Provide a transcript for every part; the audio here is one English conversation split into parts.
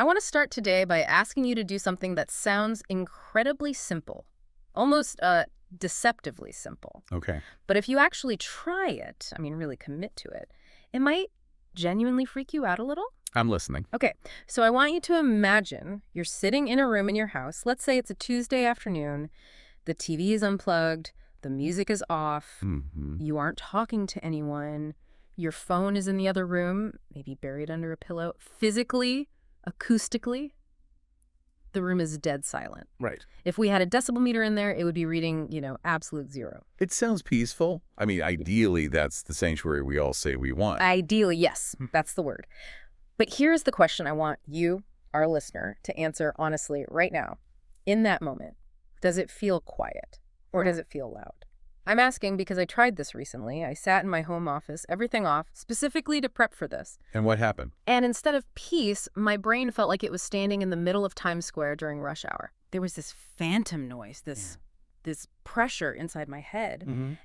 I want to start today by asking you to do something that sounds incredibly simple, almost deceptively simple. Okay. But if you actually try it, I mean, really commit to it, it might genuinely freak you out a little. I'm listening. Okay, so I want you to imagine you're sitting in a room in your house. Let's say it's a Tuesday afternoon. The TV is unplugged. The music is off. Mm-hmm. You aren't talking to anyone. Your phone is in the other room, maybe buried under a pillow. Physically, acoustically, the room is dead silent. Right. If we had a decibel meter in there, it would be reading, absolute zero. It sounds peaceful. I mean, ideally, that's the sanctuary we all say we want. Ideally, yes, that's the word. But here's the question I want you, our listener, to answer honestly right now. In that moment, does it feel quiet or does it feel loud? I'm asking because I tried this recently. I sat in my home office, everything off, specifically to prep for this. And what happened? And instead of peace, my brain felt like it was standing in the middle of Times Square during rush hour. There was this phantom noise, this pressure inside my head,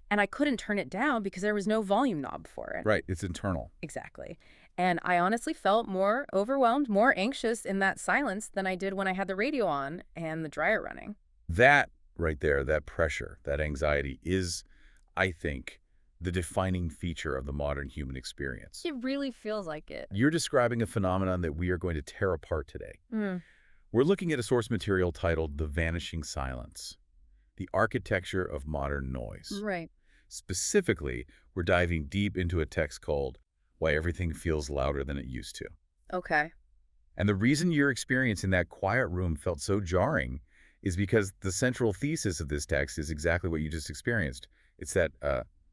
and I couldn't turn it down because there was no volume knob for it. Right. It's internal. Exactly. And I honestly felt more overwhelmed, more anxious in that silence than I did when I had the radio on and the dryer running. That right there, that pressure, that anxiety is, I think, the defining feature of the modern human experience. It really feels like it. You're describing a phenomenon that we are going to tear apart today. We're looking at a source material titled The Vanishing Silence, the architecture of modern noise. Right. Specifically, we're diving deep into a text called Why Everything Feels Louder Than It Used to. Okay. And the reason your experience in that quiet room felt so jarring is because the central thesis of this text is exactly what you just experienced. It's that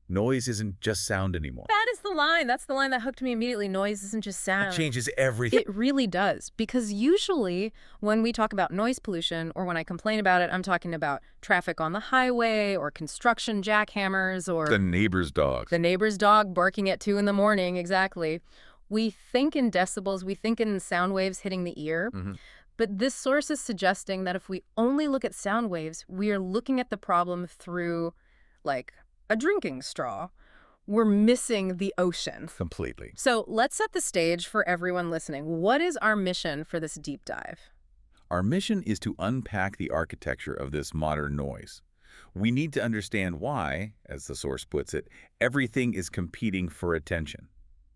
noise isn't just sound anymore. That is the line. That's the line that hooked me immediately. Noise isn't just sound. It changes everything. It really does. Because usually when we talk about noise pollution or when I complain about it, I'm talking about traffic on the highway or construction jackhammers or The neighbor's dog. the neighbor's dog barking at 2 a.m, exactly. We think in decibels, we think in sound waves hitting the ear. But this source is suggesting that if we only look at sound waves, we are looking at the problem through, like, a drinking straw. We're missing the ocean. Completely. So let's set the stage for everyone listening. What is our mission for this deep dive? Our mission is to unpack the architecture of this modern noise. We need to understand why, as the source puts it, everything is competing for attention.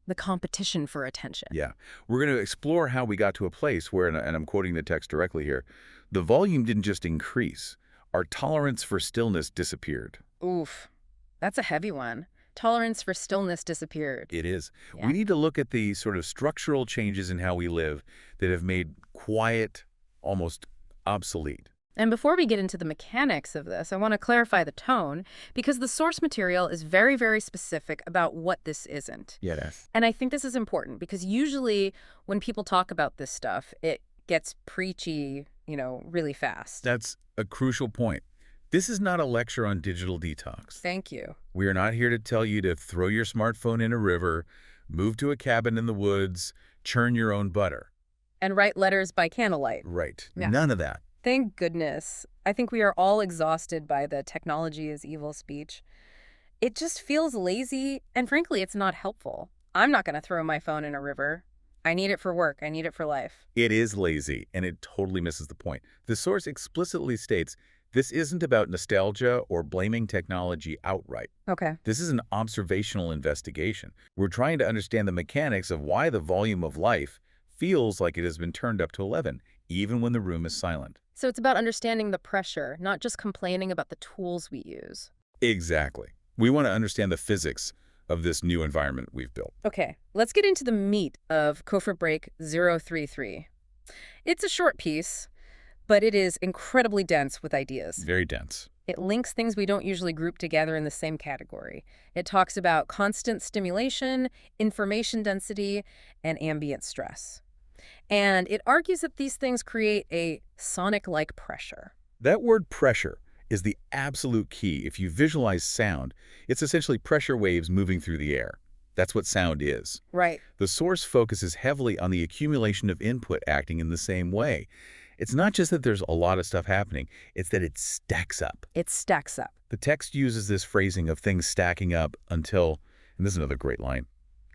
The competition for attention. Yeah. We're going to explore how we got to a place where, and I'm quoting the text directly here, the volume didn't just increase. Our tolerance for stillness disappeared. Oof. That's a heavy one. Tolerance for stillness disappeared. It is. Yeah. We need to look at the sort of structural changes in how we live that have made quiet almost obsolete. And before we get into the mechanics of this, I want to clarify the tone, because the source material is very, very specific about what this isn't. Yes. And I think this is important because usually when people talk about this stuff, it gets preachy, really fast. That's a crucial point. This is not a lecture on digital detox. Thank you. We are not here to tell you to throw your smartphone in a river, move to a cabin in the woods, churn your own butter. And write letters by candlelight. Right. Yeah. None of that. Thank goodness. I think we are all exhausted by the technology is evil speech. It just feels lazy, and frankly, it's not helpful. I'm not going to throw my phone in a river. I need it for work. I need it for life. It is lazy, and it totally misses the point. The source explicitly states this isn't about nostalgia or blaming technology outright. Okay. This is an observational investigation. We're trying to understand the mechanics of why the volume of life feels like it has been turned up to 11, even when the room is silent. So it's about understanding the pressure, not just complaining about the tools we use. Exactly. We want to understand the physics of this new environment we've built. Okay, let's get into the meat of QofeBreak 033. It's a short piece, but it is incredibly dense with ideas. Very dense. It links things we don't usually group together in the same category. It talks about constant stimulation, information density, and ambient stress. And it argues that these things create a sonic-like pressure. That word pressure is the absolute key. If you visualize sound, it's essentially pressure waves moving through the air. That's what sound is. Right. The source focuses heavily on the accumulation of input acting in the same way. It's not just that there's a lot of stuff happening, it's that it stacks up. It stacks up. The text uses this phrasing of things stacking up until, and this is another great line,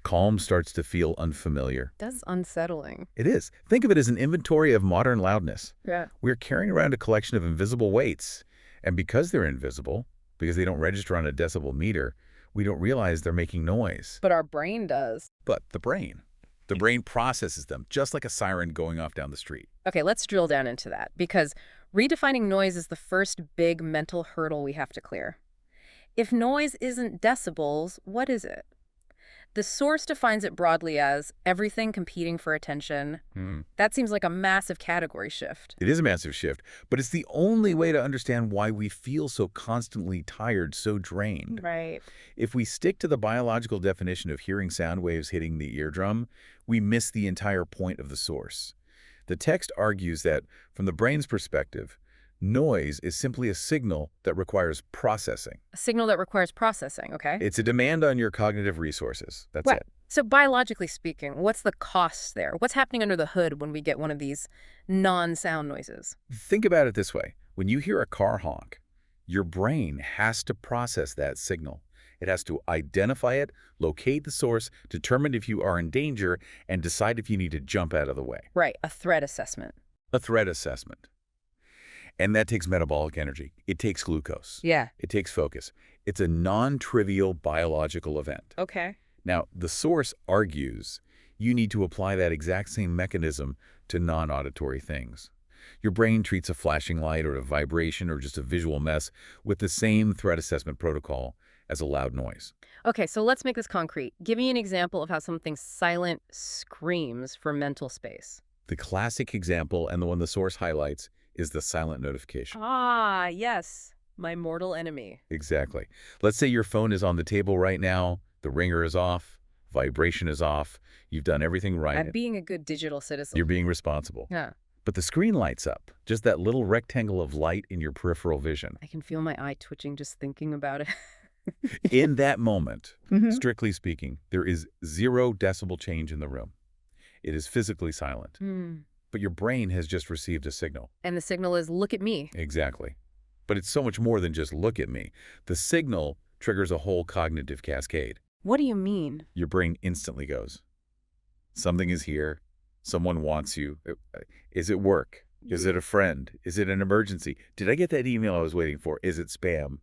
Calm starts to feel unfamiliar. That's unsettling. It is. Think of it as an inventory of modern loudness. Yeah. We're carrying around a collection of invisible weights. And because they're invisible, because they don't register on a decibel meter, we don't realize they're making noise. But our brain does. But the brain processes them, just like a siren going off down the street. Okay, let's drill down into that, because redefining noise is the first big mental hurdle we have to clear. If noise isn't decibels, what is it? The source defines it broadly as everything competing for attention. That seems like a massive category shift. It is a massive shift, but it's the only way to understand why we feel so constantly tired, so drained. Right. If we stick to the biological definition of hearing sound waves hitting the eardrum, we miss the entire point of the source. The text argues that, from the brain's perspective, noise is simply a signal that requires processing. A signal that requires processing, okay? It's a demand on your cognitive resources. That's Right. it. So biologically speaking, what's the cost there? What's happening under the hood when we get one of these non-sound noises? Think about it this way. When you hear a car honk, your brain has to process that signal. It has to identify it, locate the source, determine if you are in danger, and decide if you need to jump out of the way. Right, a threat assessment. A threat assessment. And that takes metabolic energy. It takes glucose. Yeah. It takes focus. It's a non-trivial biological event. Okay. Now, the source argues you need to apply that exact same mechanism to non-auditory things. Your brain treats a flashing light or a vibration or just a visual mess with the same threat assessment protocol as a loud noise. Okay, so let's make this concrete. Give me an example of how something silent screams for mental space. The classic example, and the one the source highlights, is the silent notification. Ah, yes. My mortal enemy. Exactly. Let's say your phone is on the table right now, the ringer is off, vibration is off, you've done everything right. I'm being a good digital citizen. You're being responsible. Yeah. But the screen lights up, just that little rectangle of light in your peripheral vision. I can feel my eye twitching just thinking about it. In that moment, strictly speaking, there is 0 decibel change in the room. It is physically silent. But your brain has just received a signal. And the signal is, look at me. Exactly. But it's so much more than just look at me. The signal triggers a whole cognitive cascade. What do you mean? Your brain instantly goes, something is here. Someone wants you. Is it work? Is it a friend? Is it an emergency? Did I get that email I was waiting for? Is it spam?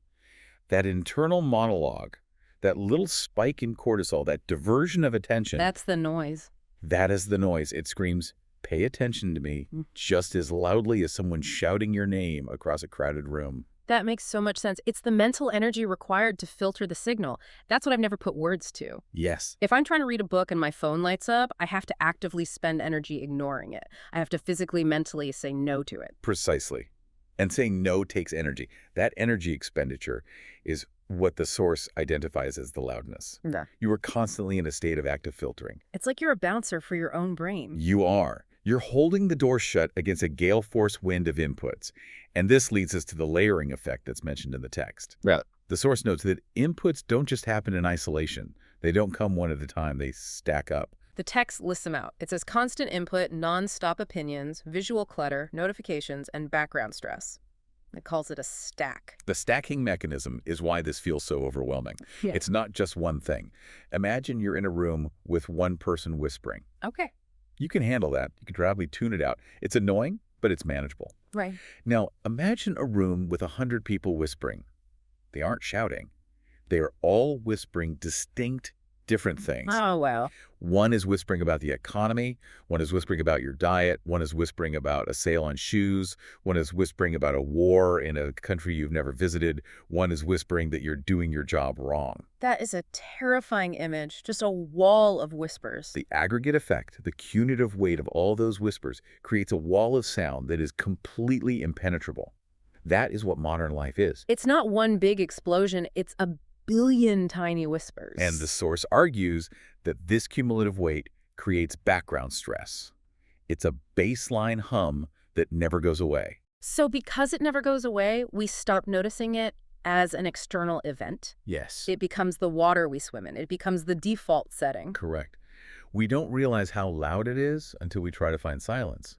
That internal monologue, that little spike in cortisol, that diversion of attention. That's the noise. That is the noise. It screams, pay attention to me, just as loudly as someone shouting your name across a crowded room. That makes so much sense. It's the mental energy required to filter the signal. That's what I've never put words to. Yes. If I'm trying to read a book and my phone lights up, I have to actively spend energy ignoring it. I have to physically, mentally say no to it. Precisely. And saying no takes energy. That energy expenditure is what the source identifies as the loudness. Yeah. You are constantly in a state of active filtering. It's like you're a bouncer for your own brain. You are. You're holding the door shut against a gale force wind of inputs. And this leads us to the layering effect that's mentioned in the text. Right. The source notes that inputs don't just happen in isolation. They don't come one at a time. They stack up. The text lists them out. It says constant input, non-stop opinions, visual clutter, notifications, and background stress. It calls it a stack. The stacking mechanism is why this feels so overwhelming. Yeah. It's not just one thing. Imagine you're in a room with one person whispering. Okay. You can handle that. You can probably tune it out. It's annoying, but it's manageable. Right. Now, imagine a room with 100 people whispering. They aren't shouting. They are all whispering distinct, different things. Oh, well. One is whispering about the economy. One is whispering about your diet. One is whispering about a sale on shoes. One is whispering about a war in a country you've never visited. One is whispering that you're doing your job wrong. That is a terrifying image. Just a wall of whispers. The aggregate effect, the cumulative weight of all those whispers, creates a wall of sound that is completely impenetrable. That is what modern life is. It's not one big explosion. It's a billion tiny whispers. And the source argues that this cumulative weight creates background stress. It's a baseline hum that never goes away. So because it never goes away, we start noticing it as an external event. Yes. It becomes the water we swim in. It becomes the default setting. Correct. We don't realize how loud it is until we try to find silence.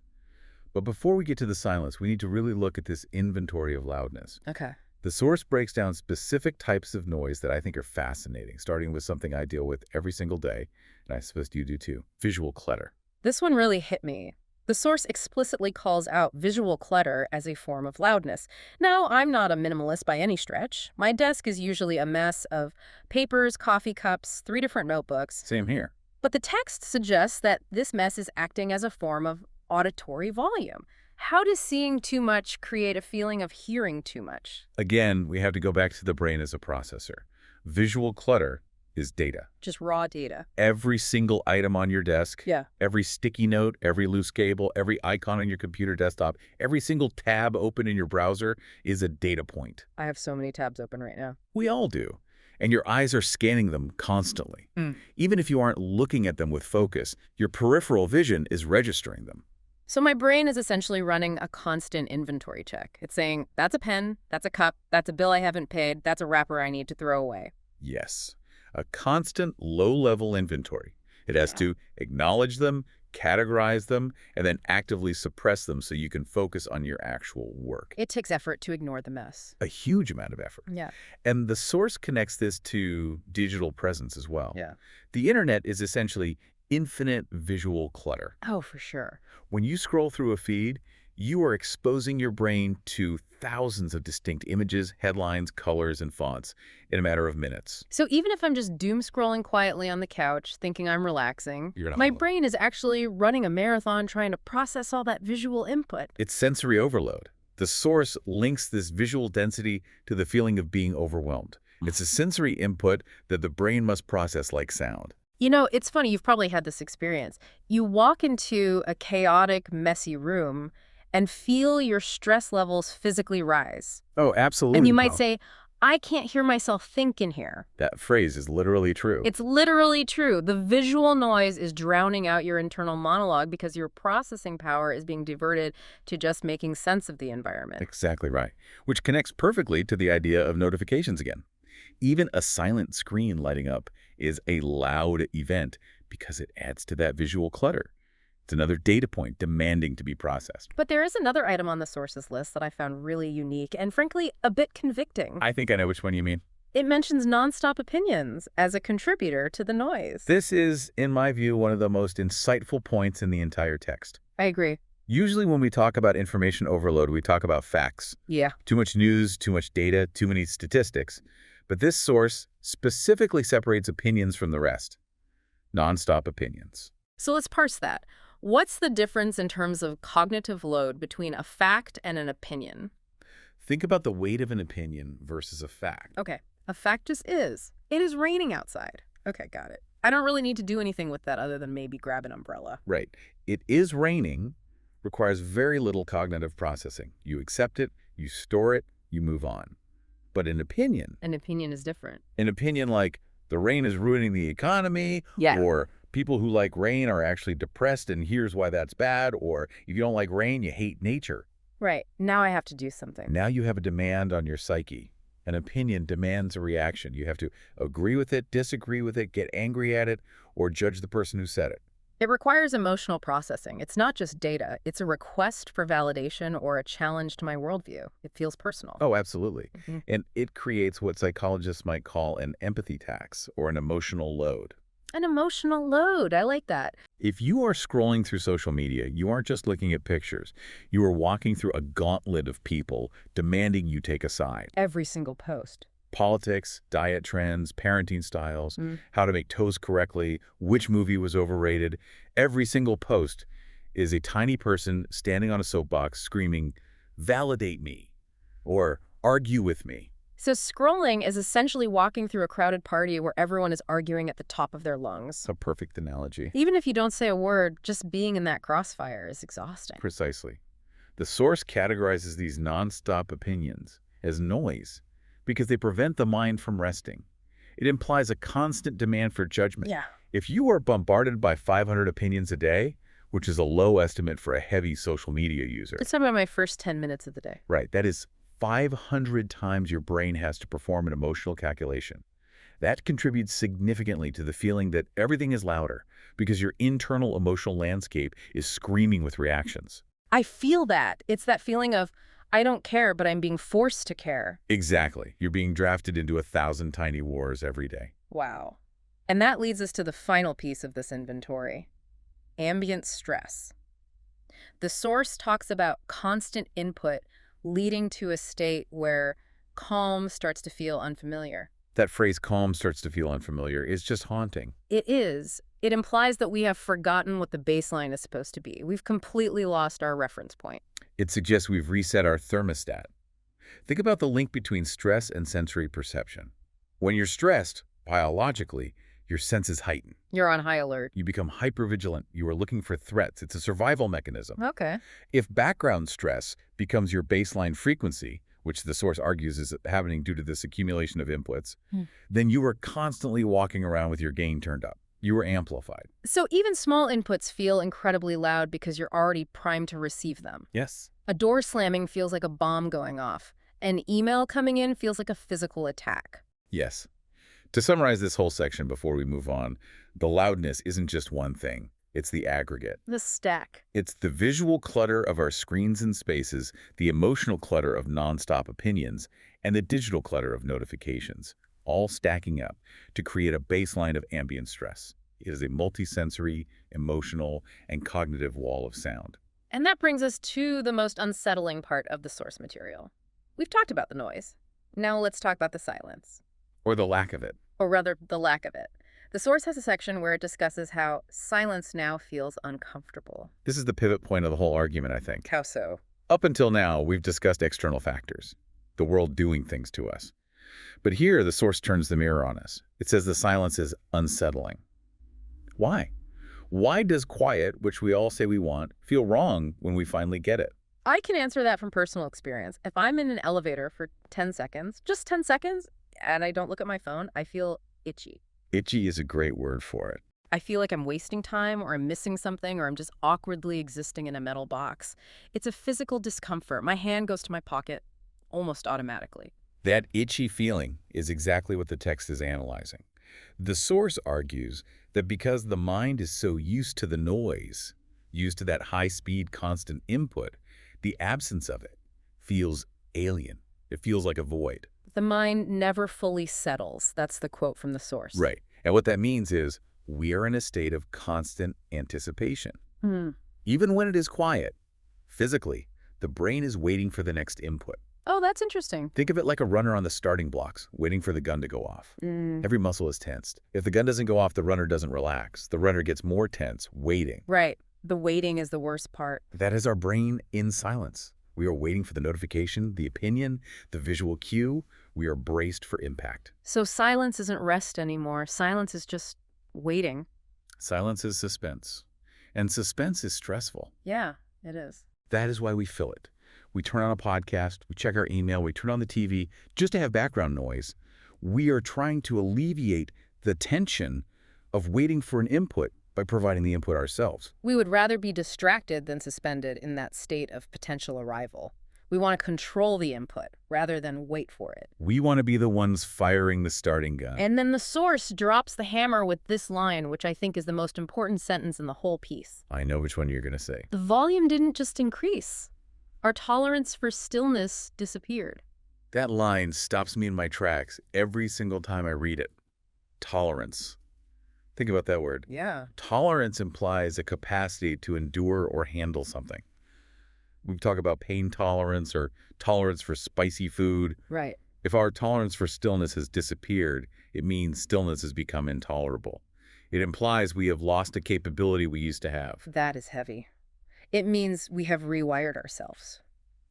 But before we get to the silence, we need to really look at this inventory of loudness. Okay. The source breaks down specific types of noise that I think are fascinating, starting with something I deal with every single day, and I suppose you do too, visual clutter. This one really hit me. The source explicitly calls out visual clutter as a form of loudness. Now, I'm not a minimalist by any stretch. My desk is usually a mess of papers, coffee cups, 3 different notebooks. Same here. But the text suggests that this mess is acting as a form of auditory volume. How does seeing too much create a feeling of hearing too much? Again, we have to go back to the brain as a processor. Visual clutter is data. Just raw data. Every single item on your desk, Yeah. every sticky note, every loose cable, every icon on your computer desktop, every single tab open in your browser is a data point. I have so many tabs open right now. We all do. And your eyes are scanning them constantly. Mm. Even if you aren't looking at them with focus, your peripheral vision is registering them. So my brain is essentially running a constant inventory check. It's saying, that's a pen, that's a cup, that's a bill I haven't paid, that's a wrapper I need to throw away. Yes, a constant low-level inventory. It has to acknowledge them, categorize them, and then actively suppress them so you can focus on your actual work. It takes effort to ignore the mess. A huge amount of effort. Yeah. And the source connects this to digital presence as well. Yeah. The internet is essentially infinite visual clutter. Oh, for sure. When you scroll through a feed, you are exposing your brain to thousands of distinct images, headlines, colors, and fonts in a matter of minutes. So even if I'm just doom scrolling quietly on the couch, thinking I'm relaxing, You're not my alone. brain is actually running a marathon trying to process all that visual input. It's sensory overload. The source links this visual density to the feeling of being overwhelmed. It's a sensory input that the brain must process like sound. You know, it's funny, you've probably had this experience. You walk into a chaotic, messy room and feel your stress levels physically rise. Oh, absolutely. And you might say, I can't hear myself think in here. That phrase is literally true. It's literally true. The visual noise is drowning out your internal monologue because your processing power is being diverted to just making sense of the environment. Exactly right. Which connects perfectly to the idea of notifications again. Even a silent screen lighting up is a loud event because it adds to that visual clutter. It's another data point demanding to be processed. But there is another item on the sources list that I found really unique and, frankly, a bit convicting. I think I know which one you mean. It mentions nonstop opinions as a contributor to the noise. This is, in my view, one of the most insightful points in the entire text. I agree. Usually when we talk about information overload, we talk about facts. Yeah. Too much news, too much data, too many statistics. But this source specifically separates opinions from the rest. Nonstop opinions. So let's parse that. What's the difference in terms of cognitive load between a fact and an opinion? Think about the weight of an opinion versus a fact. Okay, a fact just is. It is raining outside. Okay, got it. I don't really need to do anything with that other than maybe grab an umbrella. Right. It is raining requires very little cognitive processing. You accept it, you store it, you move on. But an opinion is different. an opinion like the rain is ruining the economy, Yeah. or people who like rain are actually depressed and here's why that's bad, or if you don't like rain, you hate nature. Right. Now I have to do something. Now you have a demand on your psyche. An opinion demands a reaction. You have to agree with it, disagree with it, get angry at it, or judge the person who said it. It requires emotional processing. It's not just data. It's a request for validation or a challenge to my worldview. It feels personal. Oh, absolutely. Mhm. And it creates what psychologists might call an empathy tax or an emotional load. An emotional load. I like that. If you are scrolling through social media, you aren't just looking at pictures. You are walking through a gauntlet of people demanding you take a side. Every single post. Politics, diet trends, parenting styles, how to make toast correctly, which movie was overrated. Every single post is a tiny person standing on a soapbox screaming, "Validate me," or "Argue with me." So scrolling is essentially walking through a crowded party where everyone is arguing at the top of their lungs. It's a perfect analogy. Even if you don't say a word, just being in that crossfire is exhausting. Precisely. The source categorizes these nonstop opinions as noise because they prevent the mind from resting. It implies a constant demand for judgment. Yeah. If you are bombarded by 500 opinions a day, which is a low estimate for a heavy social media user, It's about my first 10 minutes of the day. right, that is 500 times your brain has to perform an emotional calculation. That contributes significantly to the feeling that everything is louder because your internal emotional landscape is screaming with reactions. I feel that. It's that feeling of, I don't care, but I'm being forced to care. Exactly. You're being drafted into 1,000 tiny wars every day. Wow. And that leads us to the final piece of this inventory: ambient stress. The source talks about constant input leading to a state where calm starts to feel unfamiliar. That phrase, calm starts to feel unfamiliar, is just haunting. It is. It implies that we have forgotten what the baseline is supposed to be. We've completely lost our reference point. It suggests we've reset our thermostat. Think about the link between stress and sensory perception. When you're stressed, biologically, your senses heighten. You're on high alert. You become hypervigilant. You are looking for threats. It's a survival mechanism. Okay. If background stress becomes your baseline frequency, which the source argues is happening due to this accumulation of inputs, then you are constantly walking around with your gain turned up. You are amplified. So even small inputs feel incredibly loud because you're already primed to receive them. Yes. A door slamming feels like a bomb going off. An email coming in feels like a physical attack. Yes. To summarize this whole section before we move on, the loudness isn't just one thing. It's the aggregate. The stack. It's the visual clutter of our screens and spaces, the emotional clutter of nonstop opinions, and the digital clutter of notifications, all stacking up to create a baseline of ambient stress. It is a multisensory, emotional, and cognitive wall of sound. And that brings us to the most unsettling part of the source material. We've talked about the noise. Now let's talk about the silence. Or the lack of it. Or rather, the lack of it. The source has a section where it discusses how silence now feels uncomfortable. This is the pivot point of the whole argument, I think. How so? Up until now, we've discussed external factors, the world doing things to us. But here, the source turns the mirror on us. It says the silence is unsettling. Why? Why does quiet, which we all say we want, feel wrong when we finally get it? I can answer that from personal experience. If I'm in an elevator for 10 seconds, just 10 seconds, and I don't look at my phone, I feel itchy. Itchy is a great word for it. I feel like I'm wasting time, or I'm missing something, or I'm just awkwardly existing in a metal box. It's a physical discomfort. My hand goes to my pocket almost automatically. That itchy feeling is exactly what the text is analyzing. The source argues that because the mind is so used to the noise, used to that high-speed constant input, the absence of it feels alien. It feels like a void. The mind never fully settles. That's the quote from the source. Right. And what that means is we are in a state of constant anticipation. Even when it is quiet, physically, the brain is waiting for the next input. Oh, that's interesting. Think of it like a runner on the starting blocks, waiting for the gun to go off. Every muscle is tensed. If the gun doesn't go off, the runner doesn't relax. The runner gets more tense, waiting. Right. The waiting is the worst part. That is our brain in silence. We are waiting for the notification, the opinion, the visual cue. We are braced for impact. So silence isn't rest anymore. Silence is just waiting. Silence is suspense. And suspense is stressful. Yeah, it is. That is why we fill it. We turn on a podcast, we check our email, we turn on the TV just to have background noise. We are trying to alleviate the tension of waiting for an input by providing the input ourselves. We would rather be distracted than suspended in that state of potential arrival. We want to control the input rather than wait for it. We want to be the ones firing the starting gun. And then the source drops the hammer with this line, which I think is the most important sentence in the whole piece. I know which one you're going to say. The volume didn't just increase. Our tolerance for stillness disappeared. That line stops me in my tracks every single time I read it. Tolerance. Think about that word. Yeah. Tolerance implies a capacity to endure or handle something. We talk about pain tolerance or tolerance for spicy food. Right. If our tolerance for stillness has disappeared, it means stillness has become intolerable. It implies we have lost a capability we used to have. That is heavy. It means we have rewired ourselves.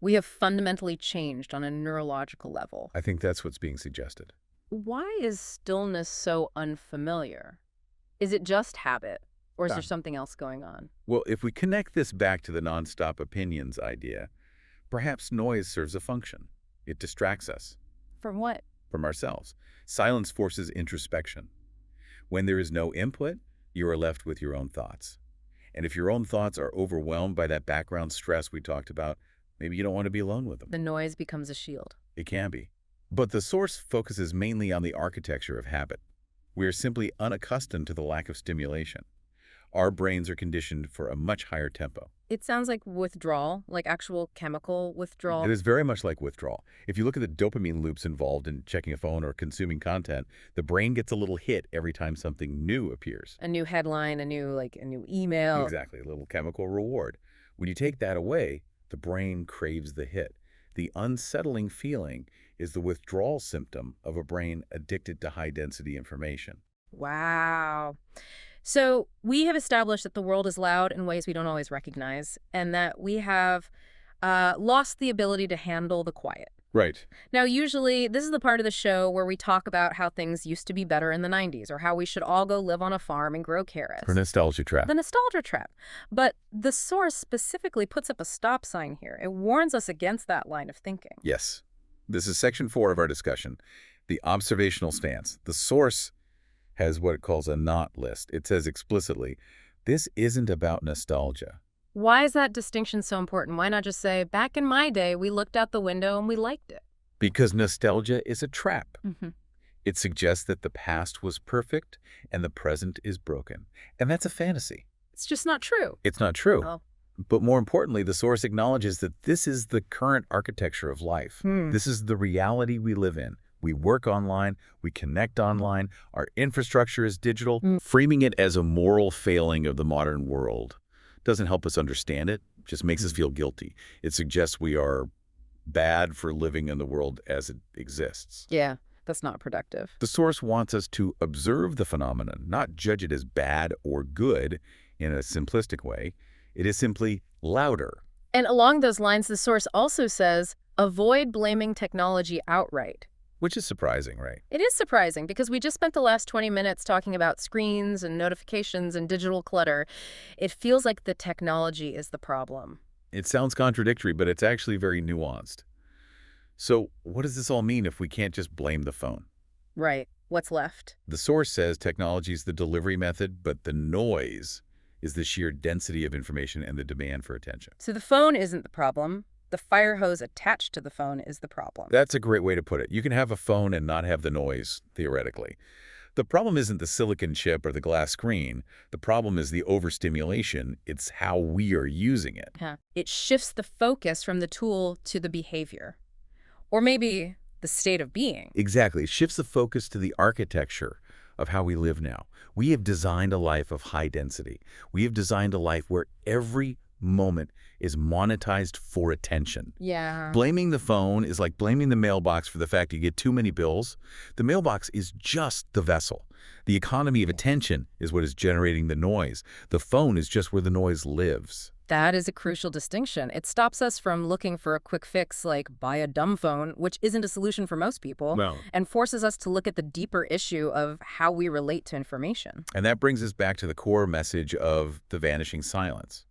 We have fundamentally changed on a neurological level. I think that's what's being suggested. Why is stillness so unfamiliar? Is it just habit, or is there something else going on? Well, if we connect this back to the nonstop opinions idea, perhaps noise serves a function. It distracts us. From what? From ourselves. Silence forces introspection. When there is no input, you are left with your own thoughts. And if your own thoughts are overwhelmed by that background stress we talked about, maybe you don't want to be alone with them. The noise becomes a shield. It can be. But the source focuses mainly on the architecture of habit. We are simply unaccustomed to the lack of stimulation. Our brains are conditioned for a much higher tempo. It sounds like withdrawal, like actual chemical It withdrawal. is very much like withdrawal. If you look at the dopamine loops involved in checking a phone or consuming content, the brain gets a little hit every time something new appears. A new headline, a new email. Exactly, a little chemical reward. When you take that away, the brain craves the hit. The unsettling feeling is the withdrawal symptom of a brain addicted to high-density information. Wow. So we have established that the world is loud in ways we don't always recognize, and that we have lost the ability to handle the quiet. Right. Now, usually, this is the part of the show where we talk about how things used to be better in the 90s, or how we should all go live on a farm and grow carrots. For nostalgia trap. The nostalgia trap. But the source specifically puts up a stop sign here. It warns us against that line of thinking. Yes. This is section 4 of our discussion, the observational stance. The source has what it calls a not list. It says explicitly, this isn't about nostalgia. Why is that distinction so important? Why not just say, back in my day, we looked out the window and we liked it? Because nostalgia is a trap. Mm-hmm. It suggests that the past was perfect and the present is broken. And that's a fantasy. It's just not true. It's not true. Oh. But more importantly, the source acknowledges that this is the current architecture of life. This is the reality we live in. We work online, we connect online, our infrastructure is digital. Framing it as a moral failing of the modern world doesn't help us understand it, just makes us feel guilty. It suggests we are bad for living in the world as it exists. Yeah, that's not productive. The source wants us to observe the phenomenon, not judge it as bad or good in a simplistic way. It is simply louder. And along those lines, the source also says, avoid blaming technology outright. Which is surprising, right? It is surprising because we just spent the last 20 minutes talking about screens and notifications and digital clutter. It feels like the technology is the problem. It sounds contradictory, but it's actually very nuanced. So what does this all mean if we can't just blame the phone? Right. What's left? The source says technology is the delivery method, but the noise is the sheer density of information and the demand for attention. So the phone isn't the problem. The fire hose attached to the phone is the problem. That's a great way to put it. You can have a phone and not have the noise, theoretically. The problem isn't the silicon chip or the glass screen. The problem is the overstimulation. It's how we are using it. Yeah. It shifts the focus from the tool to the behavior. Or maybe the state of being. Exactly. It shifts the focus to the architecture of how we live now. We have designed a life of high density. We have designed a life where every moment is monetized for attention. Yeah. Blaming the phone is like blaming the mailbox for the fact you get too many bills. The mailbox is just the vessel. The economy of attention is what is generating the noise. The phone is just where the noise lives. That is a crucial distinction. It stops us from looking for a quick fix like buy a dumb phone, which isn't a solution for most people, and forces us to look at the deeper issue of how we relate to information. And that brings us back to the core message of the vanishing silence.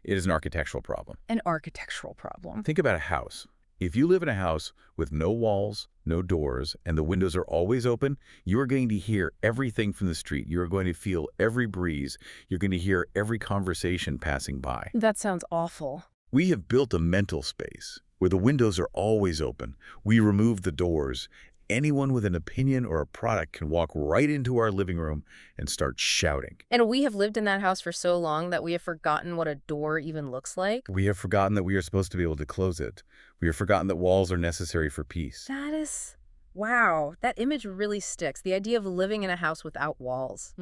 It is an architectural problem. An architectural problem. Think about a house. If you live in a house with no walls, no doors, and the windows are always open, you are going to hear everything from the street. You are going to feel every breeze. You're going to hear every conversation passing by. That sounds awful. We have built a mental space where the windows are always open. We remove the doors. Anyone with an opinion or a product can walk right into our living room and start shouting. And we have lived in that house for so long that we have forgotten what a door even looks like. We have forgotten that we are supposed to be able to close it. We have forgotten that walls are necessary for peace. That is... wow. That image really sticks. The idea of living in a house without walls.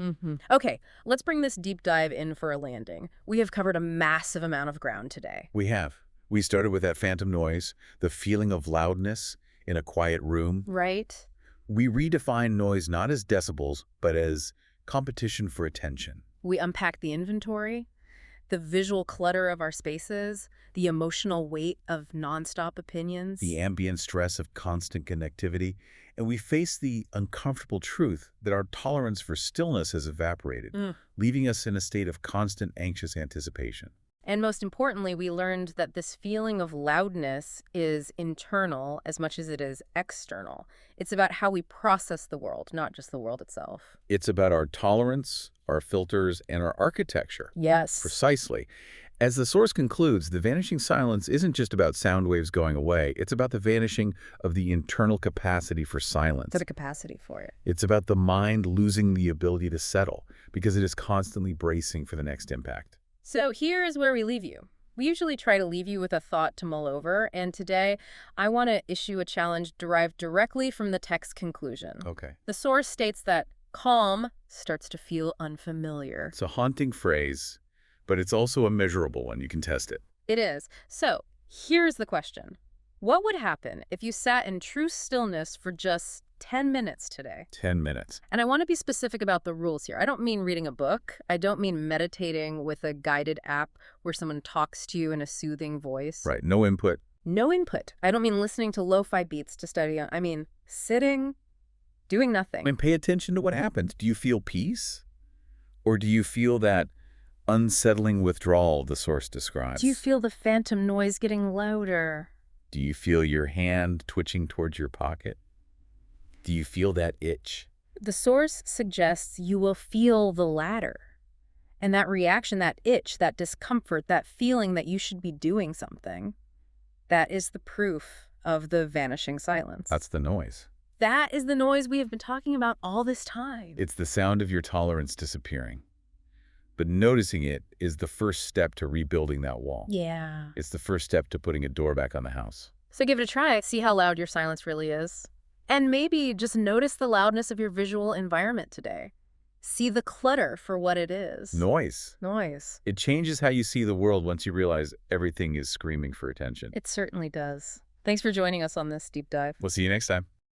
Okay, let's bring this deep dive in for a landing. We have covered a massive amount of ground today. We have. We started with that phantom noise, the feeling of loudness in a quiet room. Right. We redefine noise not as decibels, but as competition for attention. We unpack the inventory, the visual clutter of our spaces, the emotional weight of nonstop opinions. The ambient stress of constant connectivity. And we face the uncomfortable truth that our tolerance for stillness has evaporated, leaving us in a state of constant anxious anticipation. And most importantly, we learned that this feeling of loudness is internal as much as it is external. It's about how we process the world, not just the world itself. It's about our tolerance, our filters, and our architecture. Yes. Precisely. As the source concludes, the vanishing silence isn't just about sound waves going away. It's about the vanishing of the internal capacity for silence. The capacity for it. It's about the mind losing the ability to settle because it is constantly bracing for the next impact. So here is where we leave you. We usually try to leave you with a thought to mull over, and today I want to issue a challenge derived directly from the text conclusion. Okay. The source states that calm starts to feel unfamiliar. It's a haunting phrase, but it's also a measurable one. You can test it. It is. So here's the question. What would happen if you sat in true stillness for just 10 minutes today? 10 minutes. And I want to be specific about the rules here. I don't mean reading a book. I don't mean meditating with a guided app where someone talks to you in a soothing voice. Right. No input. No input. I don't mean listening to lo-fi beats to study on. I mean sitting, doing nothing. And pay attention to what happens. Do you feel peace? Or do you feel that unsettling withdrawal the source describes? Do you feel the phantom noise getting louder? Do you feel your hand twitching towards your pocket? Do you feel that itch? The source suggests you will feel the latter. And that reaction, that itch, that discomfort, that feeling that you should be doing something, that is the proof of the vanishing silence. That's the noise. That is the noise we have been talking about all this time. It's the sound of your tolerance disappearing. But noticing it is the first step to rebuilding that wall. Yeah. It's the first step to putting a door back on the house. So give it a try. See how loud your silence really is. And maybe just notice the loudness of your visual environment today. See the clutter for what it is. Noise. Noise. It changes how you see the world once you realize everything is screaming for attention. It certainly does. Thanks for joining us on this deep dive. We'll see you next time.